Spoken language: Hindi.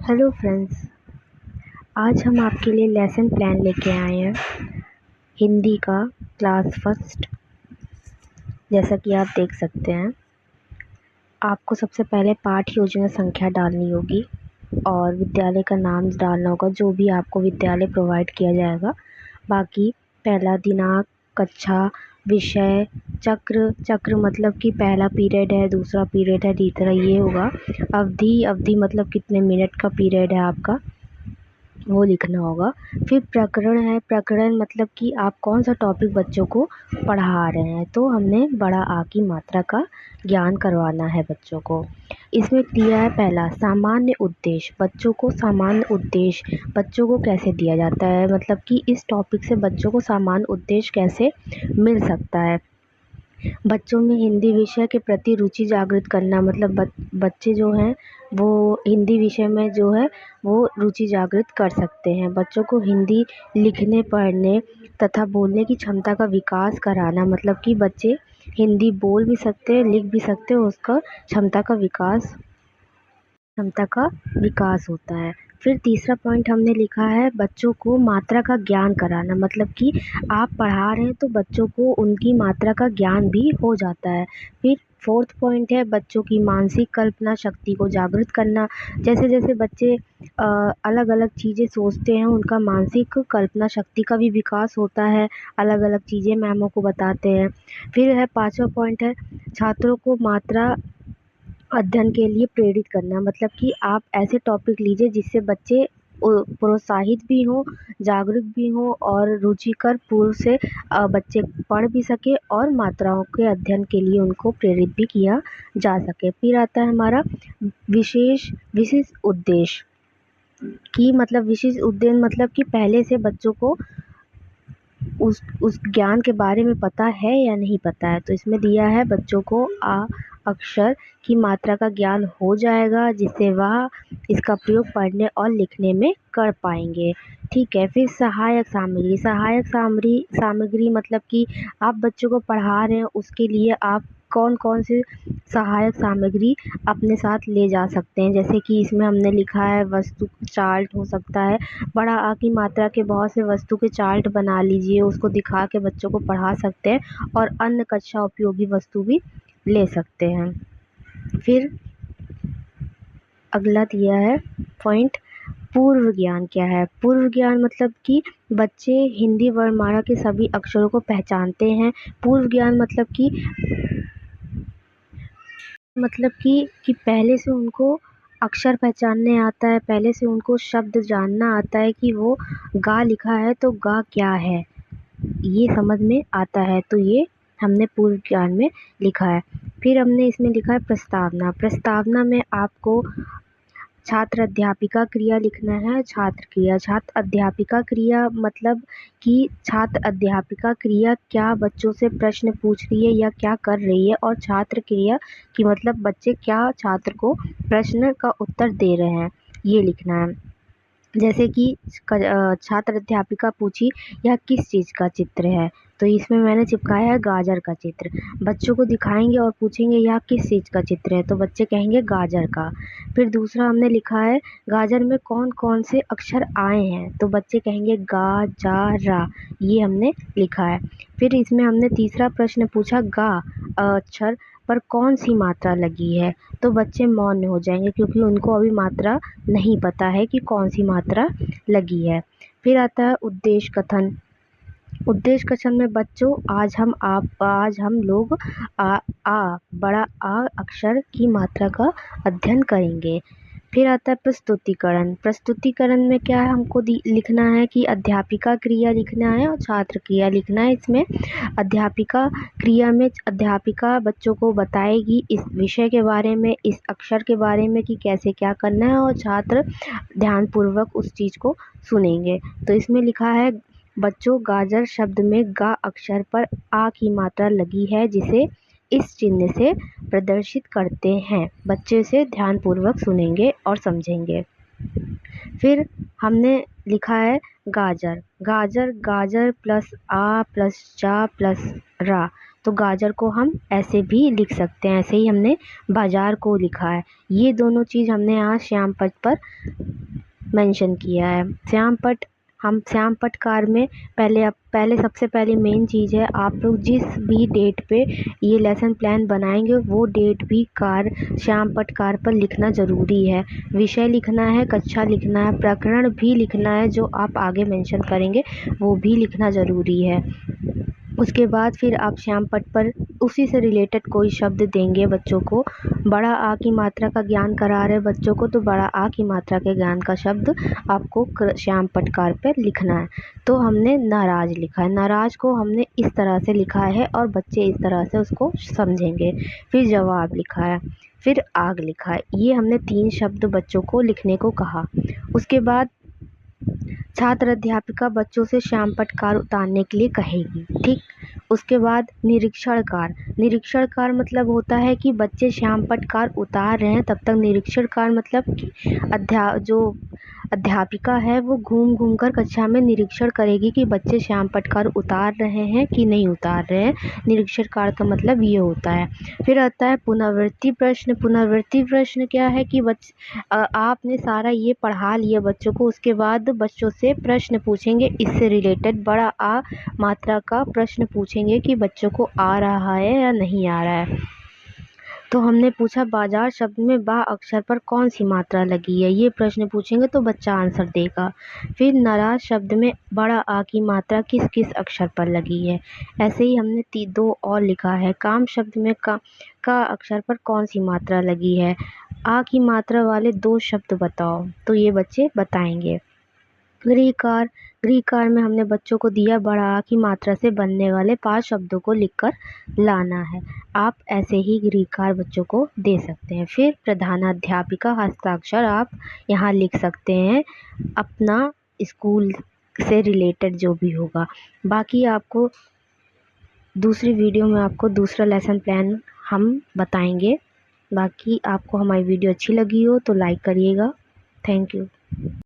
Hello friends. आज हम आपके लिए लेसन प्लान लेके आए हैं हिंदी का क्लास फर्स्ट। जैसा कि आप देख सकते हैं, आपको सबसे पहले पाठ योजना संख्या डालनी होगी और विद्यालय का नाम डालना होगा, जो भी आपको विद्यालय प्रोवाइड किया जाएगा। बाकी पहला दिनांक, कक्षा, विषय, चक्र चक्र मतलब कि पहला पीरियड है, दूसरा पीरियड है, तीसरा ये होगा। अवधि अवधि मतलब कितने मिनट का पीरियड है आपका, वो लिखना होगा। फिर प्रकरण है, प्रकरण मतलब कि आप कौन सा टॉपिक बच्चों को पढ़ा रहे हैं। तो हमने बड़ा आ की मात्रा का ज्ञान करवाना है बच्चों को। इसमें दिया है पहला सामान्य उद्देश्य। बच्चों को सामान्य उद्देश्य बच्चों को कैसे दिया जाता है, मतलब कि इस टॉपिक से बच्चों को सामान्य उद्देश्य कैसे मिल सकता है। बच्चों में हिंदी विषय के प्रति रुचि जागृत करना, मतलब बच्चे जो हैं वो हिंदी विषय में जो है वो रुचि जागृत कर सकते हैं। बच्चों को हिंदी लिखने, पढ़ने तथा बोलने की क्षमता का विकास कराना, मतलब कि बच्चे हिंदी बोल भी सकते हैं, लिख भी सकते हैं, उसका क्षमता का विकास होता है। फिर तीसरा पॉइंट हमने लिखा है बच्चों को मात्रा का ज्ञान कराना, मतलब कि आप पढ़ा रहे हैं तो बच्चों को उनकी मात्रा का ज्ञान भी हो जाता है। फिर फोर्थ पॉइंट है बच्चों की मानसिक कल्पना शक्ति को जागृत करना। जैसे जैसे बच्चे अलग अलग चीज़ें सोचते हैं, उनका मानसिक कल्पना शक्ति का भी विकास होता है, अलग अलग चीज़ें मैमों को बताते हैं। फिर है पाँचवा पॉइंट है छात्रों को मात्रा अध्ययन के लिए प्रेरित करना, मतलब कि आप ऐसे टॉपिक लीजिए जिससे बच्चे प्रोत्साहित भी हों, जागरूक भी हों और रुचिकर पूर्व से बच्चे पढ़ भी सके और मात्राओं के अध्ययन के लिए उनको प्रेरित भी किया जा सके। फिर आता है हमारा विशेष उद्देश्य की, मतलब विशेष उद्देश्य मतलब कि पहले से बच्चों को उस ज्ञान के बारे में पता है या नहीं पता है। तो इसमें दिया है बच्चों को आ अक्षर की मात्रा का ज्ञान हो जाएगा, जिससे वह इसका प्रयोग पढ़ने और लिखने में कर पाएंगे। ठीक है। फिर सहायक सामग्री मतलब कि आप बच्चों को पढ़ा रहे हैं, उसके लिए आप कौन कौन से सहायक सामग्री अपने साथ ले जा सकते हैं। जैसे कि इसमें हमने लिखा है वस्तु चार्ट हो सकता है, बड़ा आ की मात्रा के बहुत से वस्तु के चार्ट बना लीजिए, उसको दिखा के बच्चों को पढ़ा सकते हैं और अन्य कक्षा उपयोगी वस्तु भी ले सकते हैं। फिर अगला दिया है पॉइंट पूर्व ज्ञान। क्या है पूर्व ज्ञान, मतलब कि बच्चे हिंदी वर्णमाला के सभी अक्षरों को पहचानते हैं। पूर्व ज्ञान मतलब कि पहले से उनको अक्षर पहचानने आता है, पहले से उनको शब्द जानना आता है कि वो गा लिखा है तो गा क्या है, ये समझ में आता है। तो ये हमने पूर्व ज्ञान में लिखा है। फिर हमने इसमें लिखा है प्रस्तावना। प्रस्तावना में आपको छात्र अध्यापिका क्रिया लिखना है। छात्र अध्यापिका क्रिया मतलब कि छात्र अध्यापिका क्रिया क्या बच्चों से प्रश्न पूछ रही है या क्या कर रही है, और छात्र क्रिया की मतलब बच्चे क्या छात्र को प्रश्न का उत्तर दे रहे हैं, ये लिखना है। जैसे कि छात्र अध्यापिका पूछी यह किस चीज़ का चित्र है, तो इसमें मैंने चिपकाया है गाजर का चित्र। बच्चों को दिखाएंगे और पूछेंगे यह किस चीज़ का चित्र है, तो बच्चे कहेंगे गाजर का। फिर दूसरा हमने लिखा है गाजर में कौन कौन से अक्षर आए हैं, तो बच्चे कहेंगे गा जा रा, ये हमने लिखा है। फिर इसमें हमने तीसरा प्रश्न पूछा गा अक्षर पर कौन सी मात्रा लगी है, तो बच्चे मौन हो जाएंगे क्योंकि उनको अभी मात्रा नहीं पता है कि कौन सी मात्रा लगी है। फिर आता है उद्देश्य कथन। उद्देश्य कथन में बच्चों आज हम लोग बड़ा आ अक्षर की मात्रा का अध्ययन करेंगे। फिर आता है प्रस्तुतिकरण। प्रस्तुतिकरण में क्या है, हमको लिखना है कि अध्यापिका क्रिया लिखना है और छात्र क्रिया लिखना है। इसमें अध्यापिका क्रिया में अध्यापिका बच्चों को बताएगी इस विषय के बारे में, इस अक्षर के बारे में कि कैसे क्या करना है, और छात्र ध्यानपूर्वक उस चीज़ को सुनेंगे। तो इसमें लिखा है बच्चों गाजर शब्द में गा अक्षर पर आ की मात्रा लगी है, जिसे इस चिन्ह से प्रदर्शित करते हैं। बच्चे से ध्यानपूर्वक सुनेंगे और समझेंगे। फिर हमने लिखा है गाजर। गाजर गाजर प्लस आ प्लस जा प्लस रा, तो गाजर को हम ऐसे भी लिख सकते हैं, ऐसे ही हमने बाजार को लिखा है। ये दोनों चीज़ हमने यहाँ श्यामपट्ट पर मेंशन किया है। श्यामपट्ट में पहले सबसे पहले मेन चीज़ है, आप लोग जिस भी डेट पे ये लेसन प्लान बनाएंगे वो डेट भी श्यामपट्ट पर लिखना ज़रूरी है। विषय लिखना है, कक्षा लिखना है, प्रकरण भी लिखना है, जो आप आगे मेंशन करेंगे वो भी लिखना ज़रूरी है। उसके बाद फिर आप श्यामपट्ट पर उसी से रिलेटेड कोई शब्द देंगे बच्चों को। बड़ा आ की मात्रा का ज्ञान करा रहे बच्चों को, तो बड़ा आ की मात्रा के ज्ञान का शब्द आपको श्यामपट्ट पर लिखना है। तो हमने नाराज लिखा है, नाराज को हमने इस तरह से लिखा है और बच्चे इस तरह से उसको समझेंगे। फिर जवाब लिखा है, फिर आग लिखा है। ये हमने 3 शब्द बच्चों को लिखने को कहा। उसके बाद छात्र अध्यापिका बच्चों से श्यामपट्ट उतारने के लिए कहेगी, ठीक। उसके बाद निरीक्षण कार्य मतलब होता है कि बच्चे श्यामपट्ट उतार रहे हैं, तब तक निरीक्षण कार्य मतलब कि जो अध्यापिका है वो घूम कर कक्षा में निरीक्षण करेगी कि बच्चे श्यामपट्ट उतार रहे हैं कि नहीं उतार रहे हैं। निरीक्षण कार्य का मतलब ये होता है। फिर आता है पुनरावृत्ति प्रश्न क्या है कि आपने सारा ये पढ़ा लिया बच्चों को, उसके बाद बच्चों से प्रश्न पूछेंगे, इससे रिलेटेड बड़ा आ मात्रा का प्रश्न पूछेंगे कि बच्चों को आ रहा है या नहीं आ रहा है। तो हमने पूछा बाजार शब्द में बा अक्षर पर कौन सी मात्रा लगी है, ये प्रश्न पूछेंगे तो बच्चा आंसर देगा। फिर नाराज शब्द में बड़ा आ की मात्रा किस किस अक्षर पर लगी है। ऐसे ही हमने 2 और लिखा है। काम शब्द में का अक्षर पर कौन सी मात्रा लगी है। आ की मात्रा वाले 2 शब्द बताओ, तो ये बच्चे बताएंगे। गृहकार में हमने बच्चों को दिया बड़ा आ की मात्रा से बनने वाले 5 शब्दों को लिखकर लाना है। आप ऐसे ही गृहकार बच्चों को दे सकते हैं। फिर प्रधानाध्यापिका हस्ताक्षर आप यहाँ लिख सकते हैं, अपना स्कूल से रिलेटेड जो भी होगा। बाकी आपको दूसरी वीडियो में आपको दूसरा लेसन प्लान हम बताएंगे। बाकी आपको हमारी वीडियो अच्छी लगी हो तो लाइक करिएगा। Thank you.